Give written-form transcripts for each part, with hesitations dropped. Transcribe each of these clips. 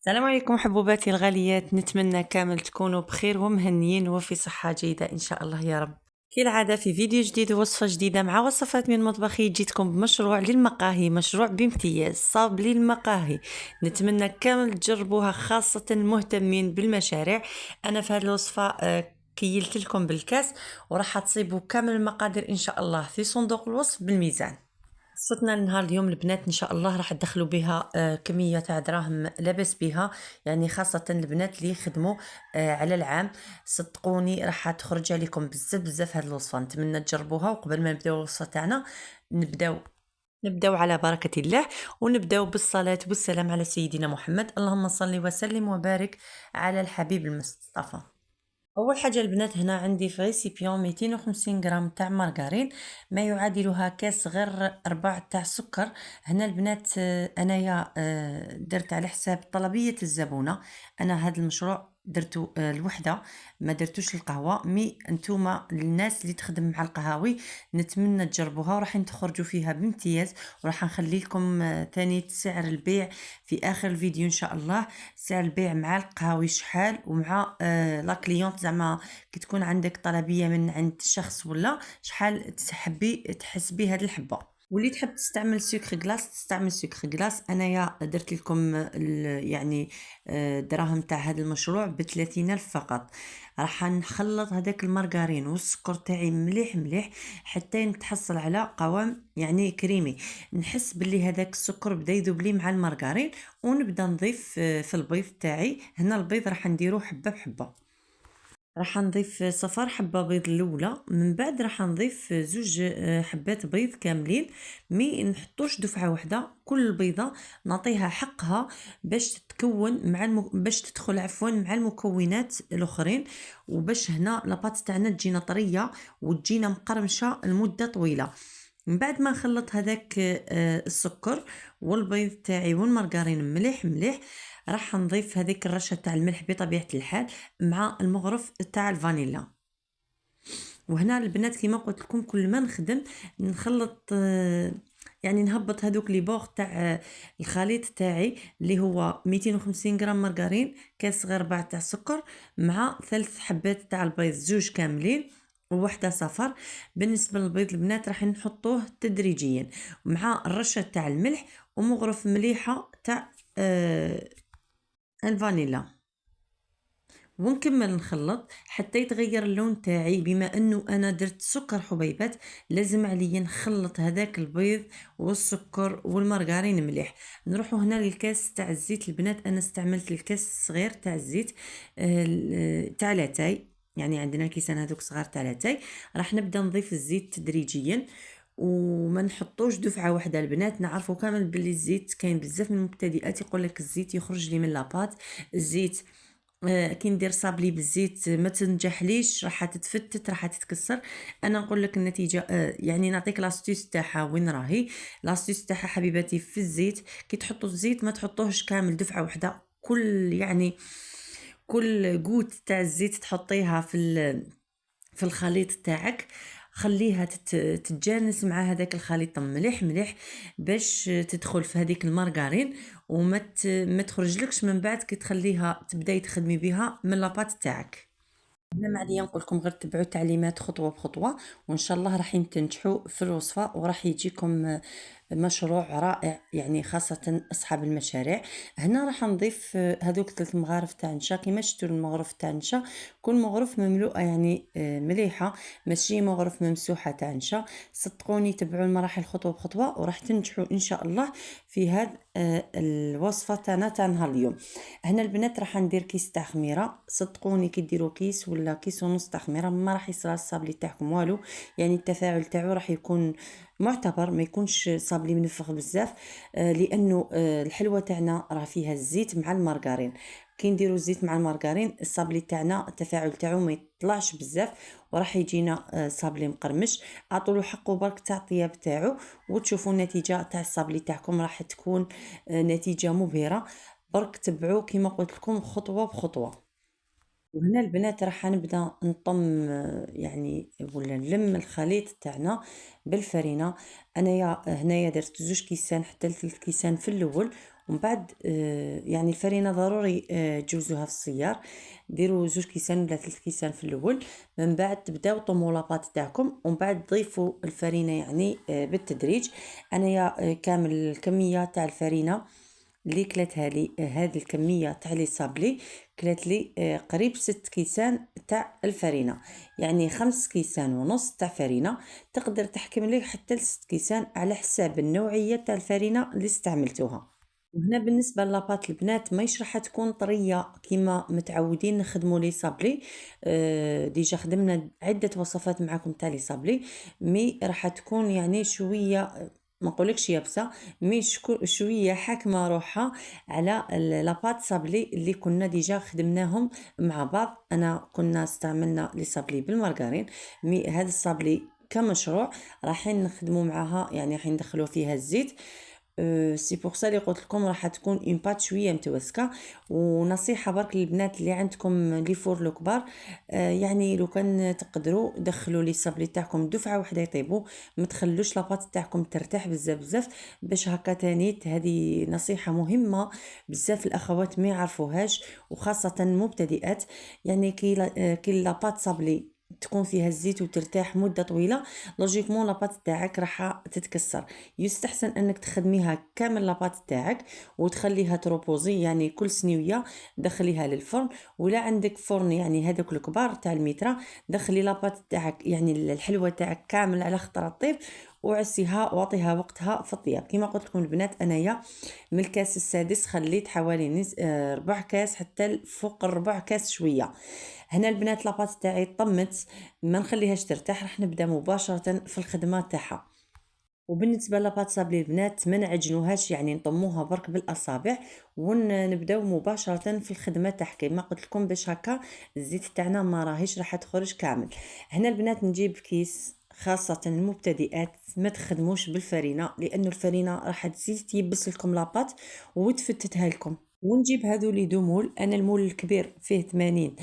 السلام عليكم حبوباتي الغاليات، نتمنى كامل تكونوا بخير ومهنيين وفي صحة جيدة إن شاء الله يا رب. كالعادة في فيديو جديد ووصفة جديدة مع وصفات من مطبخي، جيتكم بمشروع للمقاهي، مشروع بامتياز صاب للمقاهي. نتمنى كامل تجربوها، خاصة المهتمين بالمشاريع. أنا في هذه الوصفة كيلت لكم بالكاس، وراح تصيبوا كامل المقادير إن شاء الله في صندوق الوصف بالميزان. وصفتنا لنهار اليوم البنات ان شاء الله راح تدخلوا بها كميه تاع دراهم لاباس بها، يعني خاصه البنات اللي يخدموا على العام. صدقوني راح تخرج عليكم بزاف بزاف هذه الوصفه، نتمنى تجربوها. وقبل ما نبداو الوصفه تاعنا نبداو على بركه الله، ونبداو بالصلاه والسلام على سيدنا محمد. اللهم صل وسلم وبارك على الحبيب المصطفى. اول حاجه البنات، هنا عندي في ريسيبيون 250 غرام تاع مارغرين، ما يعادلها كاس غير 4 تاع سكر. هنا البنات انايا درت على حساب طلبيه الزبونه. انا هذا المشروع درتو الوحده، ما درتوش القهوه. مي انتوما الناس اللي تخدم مع القهاوي نتمنى تجربوها، وراح تخرجوا فيها بامتياز. وراح نخلي لكم ثاني سعر البيع في اخر الفيديو ان شاء الله. سعر البيع مع القهاوي شحال، ومع لا كليونت زعما كي تكون عندك طلبيه من عند شخص ولا شحال تحبي تحسبي هاد الحبه. واللي تحب تستعمل سكر غلاس تستعمل سكر غلاس. انايا درت لكم يعني دراهم تاع هذا المشروع ب30 ألف فقط. راح نخلط هذاك المارغرين والسكر تاعي مليح مليح حتى نتحصل على قوام يعني كريمي. نحس باللي هذاك السكر بدا يذوب لي مع المارغرين، ونبدا نضيف في البيض تاعي. هنا البيض راح نديروه حبه بحبه. راح نضيف صفار حبه بيض الاولى، من بعد راح نضيف زوج حبات بيض كاملين. مي نحطوش دفعه واحده، كل بيضه نعطيها حقها باش تتكون مع باش تدخل عفوا مع المكونات الاخرين، وباش هنا لاباط تاعنا تجينا طريه وتجينا مقرمشه لمده طويله. من بعد ما نخلط هذاك السكر والبيض تاعي والمارغرين مليح مليح، راح نضيف هذيك الرشه تاع الملح بطبيعه الحال مع المغرف تاع الفانيلا. وهنا البنات كيما قلت لكم كل ما نخدم نخلط يعني نهبط هذوك لي بوغ تاع الخليط تاعي اللي هو 250 غرام مارغرين، كاس صغير ربع تاع سكر، مع 3 حبات تاع البيض زوج كاملين ووحده صفر. بالنسبه للبيض البنات راح نحطوه تدريجيا مع الرشه تاع الملح ومغرف مليحه تاع الفانيلا. ونكمل نخلط حتى يتغير اللون تاعي. بما انه انا درت سكر حبيبات لازم عليا نخلط هذاك البيض والسكر والمارغرين مليح. نروحوا هنا للكاس تاع الزيت البنات، انا استعملت الكاس الصغير تاع الزيت تاع لاتاي، يعني عندنا كيسان هذوك صغار تاع لاتاي. راح نبدا نضيف الزيت تدريجيا وما نحطوش دفعه واحده. البنات نعرفوا كامل باللي الزيت كاين بزاف من المبتدئات يقول لك الزيت يخرج لي من لاباط. الزيت كي ندير صابلي بالزيت ما تنجحليش، راح تتفتت راح تتكسر. انا نقول لك النتيجه يعني نعطيك لاستيس تاعها وين راهي. لاستيس تاعها حبيباتي في الزيت، كي تحطوا الزيت ما تحطوهش كامل دفعه واحده. كل يعني كل قوت تاع الزيت تحطيها في الخليط تاعك، خليها تتجانس مع هذاك الخليط مليح مليح باش تدخل في هذيك المارغرين وما ما تخرجلكش من بعد كي تخليها تبداي تخدمي بها من لاباط تاعك. انا ما عليا نقول لكم غير تبعوا التعليمات خطوه بخطوه، وان شاء الله راح تنجحوا في الوصفه وراح يجيكم مشروع رائع، يعني خاصه اصحاب المشاريع. هنا راح نضيف هذوك 3 مغارف تاع نشا. كيما شفتوا المغرف تاع نشا كل مغرف مملوءه يعني مليحه، ماشي مغرف ممسوحه تاع نشا. صدقوني تبعوا المراحل خطوه بخطوه وراح تنجحوا ان شاء الله في هذا الوصفه تاعنا تاع نهار اليوم. هنا البنات راح ندير كيس تاع خميره. صدقوني كي ديروا كيس ولا كيس ونص تاع خميره ما راح يصرى الصابلي تاعكم والو، يعني التفاعل تاعو راح يكون معتبر، ما يكونش صابلي منفخ بزاف. لانه الحلوه تاعنا راه فيها الزيت مع المارغرين. كي نديروا الزيت مع المارغرين الصابلي تاعنا التفاعل تاعو ما يطلعش بزاف وراح يجينا صابلي مقرمش. اعطولو حقه برك تاع الطياب تاعو وتشوفوا النتيجه تاع الصابلي تاعكم راح تكون نتيجه مبهره. برك تبعوا كيما قلت لكم خطوه بخطوه. وهنا البنات راح نبدا نطم يعني ولا نلم الخليط تاعنا بالفرينه. انايا هنايا درت 2 كيسان حتى 3 كيسان في الاول، ومن بعد يعني الفرينه ضروري تجوزوها في السيار، ديروا 2 كيسان ولا 3 كيسان في الاول، من بعد تبداو طموا لاباط تاعكم ومن بعد ضيفوا الفرينه يعني بالتدريج. انايا كامل الكميه تاع الفرينه اللي كلاتها لي هذه الكميه تاع لي صابلي كلات لي قريب 6 كيسان تاع الفرينه، يعني 5 كيسان ونص تاع فرينه. تقدر تحكم لي حتى ل 6 كيسان على حساب النوعيه تاع الفرينه اللي استعملتوها. وهنا بالنسبه لاباط البنات ماهيش راح تكون طريه كيما متعودين نخدموا لي صابلي. ديجا خدمنا عده وصفات معكم تاع لي صابلي، مي راح تكون يعني شويه ما نقولكش يابسه، مي شويه حاكمه روحها على لاباط صابلي اللي كنا ديجا خدمناهم مع بعض. انا كنا استعملنا لي صابلي بالمارغرين، مي هذا الصابلي كمشروع رايحين نخدموا معاها، يعني راح ندخلوا فيها الزيت. سي بور سا لي قلت لكم راح تكون اون بات شويه متوسكه. ونصيحه برك للبنات اللي عندكم لي فور الكبار، يعني لو كان تقدروا دخلوا لي صابلي تاعكم دفعه واحده يطيبوا، ما تخلوش لاباط تاعكم ترتاح بزاف بزاف، باش هكا تانيت. هذه نصيحه مهمه بزاف الاخوات ما يعرفوهاش وخاصه المبتدئات. يعني كي لاباط صابلي تكون فيها الزيت وترتاح مده طويله، لوجيكمون لاباط تاعك راح تتكسر. يستحسن انك تخدميها كامل لاباط تاعك وتخليها تروبوزي، يعني كل سنويه دخليها للفرن. ولا عندك فرن يعني هذوك الكبار تاع المترا، دخلي لاباط تاعك يعني الحلوه تاعك كامل على خطره طيب، وعسيها واعطيها وقتها في الطياب. كما قلت لكم البنات انايا من الكاس السادس خليت حوالي ربع كاس حتى فوق الربع كاس شويه. هنا البنات لاباط تاعي طمت، ما نخليهاش ترتاح، راح نبدا مباشره في الخدمه تاعها. وبالنسبه لاباط صابلي البنات ما نعجنوهاش، يعني نطموها برك بالاصابع ونبداو مباشره في الخدمه تاع كيما قلت لكم، باش هكا الزيت تاعنا ما راهيش راح تخرج كامل. هنا البنات نجيب كيس، خاصه المبتدئات ما تخدموش بالفرينه لانه الفرينه راح تزيد تيبس لكم لاباط وتفتتها لكم. ونجيب هذو لي دو مول، انا المول الكبير فيه 80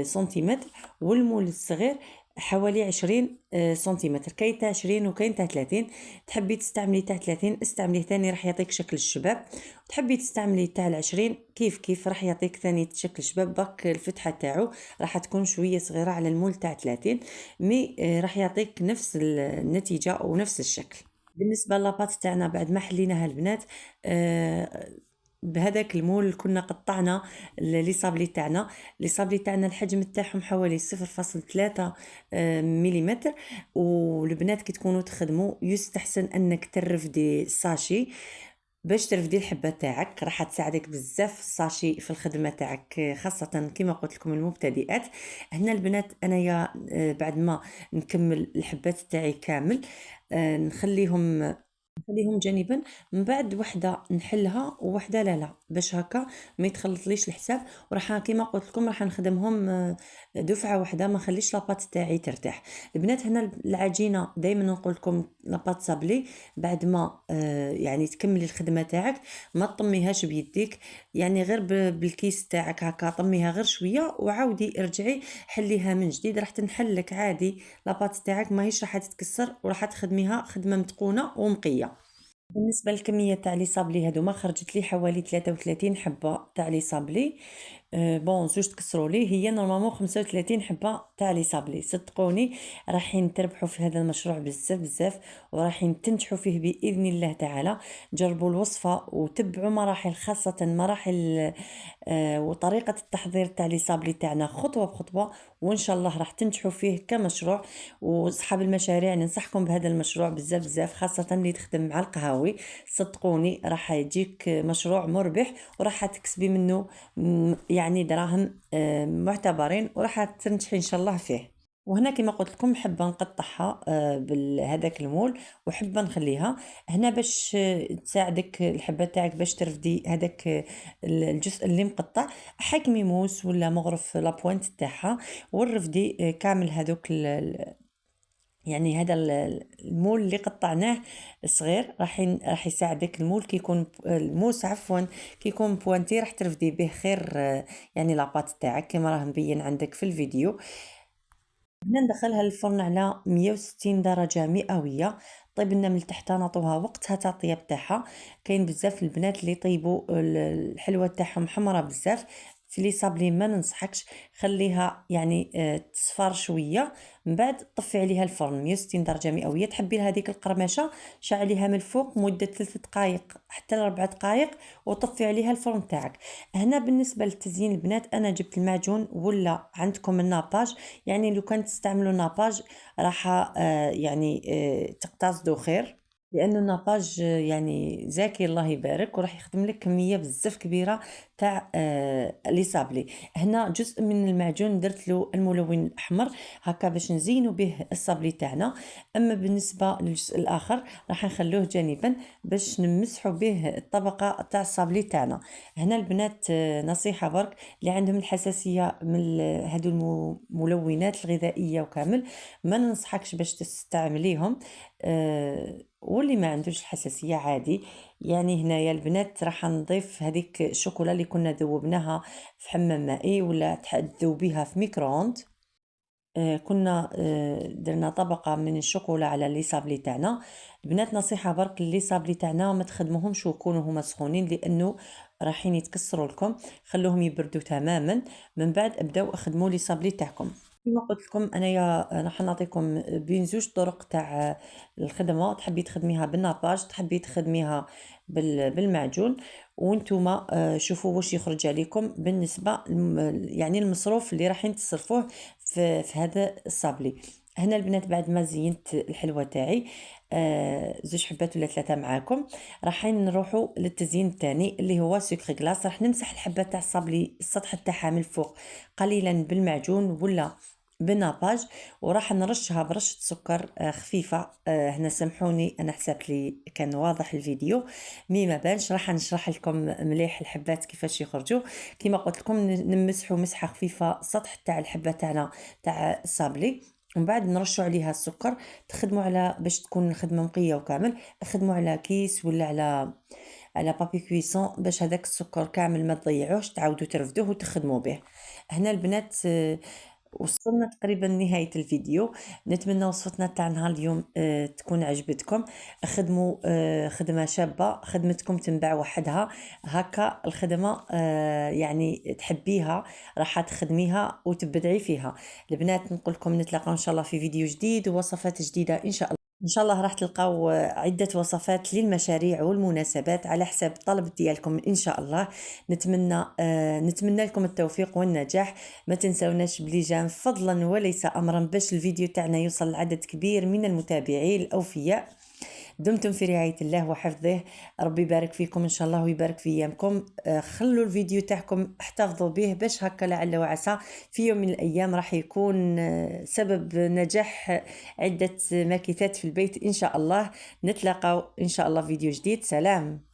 سنتيمتر، والمول الصغير حوالي 20 سنتيمتر، كاين تاع 20 وكاين تاع 30. تحبي تستعملي تاع 30 استعمليه ثاني راح يعطيك شكل الشباب، تحبي تستعملي تاع 20 كيف كيف راح يعطيك ثاني شكل الشباب. برك الفتحه تاعو راح تكون شويه صغيره على المول تاع 30، مي راح يعطيك نفس النتيجه ونفس الشكل. بالنسبه لاباط تاعنا بعد ما حليناها البنات، بهذاك المول كنا قطعنا لي صابلي تاعنا. لي صابلي تاعنا الحجم تاعهم حوالي 0.3 مليمتر. والبنات كي تكونوا تخدموا يستحسن انك ترفدي الساشي باش ترفدي الحبه تاعك، راح تساعدك بزاف الساشي في الخدمه تاعك، خاصه كما قلت لكم المبتدئات. هنا البنات انايا بعد ما نكمل الحبات تاعي كامل نخليهم جانبا، من بعد وحده نحلها ووحده لا باش هكا ما يتخلطليش الحساب. وراح كيما قلت لكم راح نخدمهم دفعه واحده، ما نخليش لاباط تاعي ترتاح. البنات هنا العجينه دائما نقول لكم لاباط صابلي بعد ما يعني تكملي الخدمه تاعك ما تطميهاش بيديك، يعني غير بالكيس تاعك هكا طميها غير شويه وعاودي ارجعي حليها من جديد، راح تنحلك عادي لاباط تاعك ماهيش راح تتكسر وراح تخدميها خدمه متقونه ومقيه. بالنسبه للكميه تاع لي صابلي هذوما خرجت لي حوالي 33 حبه تاع لي صابلي. بون زوج تكسروا لي، هي نورمالمون 35 حبه تاع لي صابلي. صدقوني رايحين تربحوا في هذا المشروع بزاف بزاف ورايحين تنجحوا فيه باذن الله تعالى. جربوا الوصفه وتبعوا مراحل، خاصه مراحل وطريقه التحضير تاع لي صابلي تاعنا خطوه بخطوه، وان شاء الله راح تنجحوا فيه كمشروع. وصحاب المشاريع ننصحكم بهذا المشروع بزاف بزاف، خاصه اللي تخدم مع القهاوي. صدقوني راح يجيك مشروع مربح وراح تكسبي منه يعني دراهم معتبرين، وراح تنجحي ان شاء الله فيه. وهنا كما قلت لكم حابه نقطعها بهذاك المول، وحابه نخليها هنا باش تساعدك الحبه تاعك باش ترفدي هذاك الجزء اللي مقطع. حكمي موس ولا مغرف لابوينت تاعها ورفدي كامل هذوك يعني هذا المول اللي قطعناه صغير راح يساعدك. المول كي يكون الموس عفوا كي يكون بوانتي راح ترفدي به خير يعني لاباط تاعك كما راه مبين عندك في الفيديو. هنا ندخلها للفرن على 160 درجة مئوية. طيب لنا من التحت نعطوها وقتها تاع الطياب تاعها. كاين بزاف البنات اللي يطيبوا الحلوه تاعهم حمرة بزاف، في لي صابلي ما ننصحكش، خليها يعني تصفر شويه، من بعد طفي عليها الفرن 160 درجه مئويه. تحبي لها هذيك القرمشه شعليها من الفوق مده 3 دقائق حتى ل 4 دقائق وطفي عليها الفرن تاعك. هنا بالنسبه للتزيين البنات انا جبت المعجون ولا عندكم الناباج، يعني لو كان تستعملوا ناباج راح يعني تقتصدوا خير، لانه الناباج يعني زاكي الله يبارك وراح يخدم لك كميه بزاف كبيره تاع لي صابلي. هنا جزء من المعجون درت له الملون الاحمر هكا باش نزينوا به الصابلي تاعنا. اما بالنسبه للجزء الاخر راح نخلوه جانبا باش نمسحوا به الطبقه تاع الصابلي تاعنا. هنا البنات نصيحه برك اللي عندهم الحساسيه من هادو الملونات الغذائيه وكامل ما ننصحكش باش تستعمليهم. واللي ما عندوش الحساسيه عادي. يعني هنايا البنات راح نضيف هذيك الشوكولا اللي كنا ذوبناها في حمام مائي ولا تذوبيها في ميكرووند. كنا درنا طبقه من الشوكولا على لي صابلي تاعنا. البنات نصيحه برك لي صابلي تاعنا ما تخدموهمش ويكونوا هما سخونين لانه راحين يتكسروا لكم، خلوهم يبردوا تماما من بعد ابداو اخدموا لي صابلي تاعكم. كما قلت لكم انايا راح نعطيكم بين زوج طرق تاع الخدمه، تحبي تخدميها بالناباج تحبي تخدميها بالمعجون، وانتوما شوفوا واش يخرج عليكم بالنسبه يعني المصروف اللي راح تصرفوه في هذا الصابلي. هنا البنات بعد ما زينت الحلوه تاعي زوج حبات ولا ثلاثه معاكم، راح نروحوا للتزيين الثاني اللي هو سكر غلاس. راح نمسح الحبه تاع الصابلي السطح تاعها من الفوق قليلا بالمعجون ولا بناباج، وراح نرشها برشة سكر خفيفة. هنا سامحوني انا حسبت لي كان واضح الفيديو مي ما بانش، راح نشرح لكم مليح الحبات كيفاش يخرجوا. كما قلت لكم نمسحوا مسحه خفيفه السطح تاع الحبه تاعنا تاع الصابلي، ومن بعد نرشوا عليها السكر. تخدموا على باش تكون الخدمه نقيه وكامل، خدموا على كيس ولا على بابي كويسون باش هذاك السكر كامل ما تضيعوش، تعاودوا ترفدوه وتخدموا به. هنا البنات وصلنا تقريبا لنهاية الفيديو. نتمنى وصفتنا تاع نهار اليوم تكون عجبتكم. خدموا خدمة شابة، خدمتكم تنبع وحدها هكا الخدمة يعني تحبيها راح تخدميها وتبدعي فيها. البنات نقول لكم نتلاقاو ان شاء الله في فيديو جديد ووصفات جديدة ان شاء الله. ان شاء الله راح تلقاو عدة وصفات للمشاريع والمناسبات على حساب الطلب ديالكم ان شاء الله. نتمنى لكم التوفيق والنجاح. ما تنسوناش بليجان فضلا وليس امرا باش الفيديو تاعنا يوصل لعدد كبير من المتابعين الاوفياء. دمتم في رعاية الله وحفظه. ربي يبارك فيكم ان شاء الله ويبارك في ايامكم. خلوا الفيديو تاعكم احتفظوا به باش هكا لعل وعسى في يوم من الايام راح يكون سبب نجاح عدة ماكيتات في البيت ان شاء الله. نتلاقاو ان شاء الله فيديو جديد. سلام.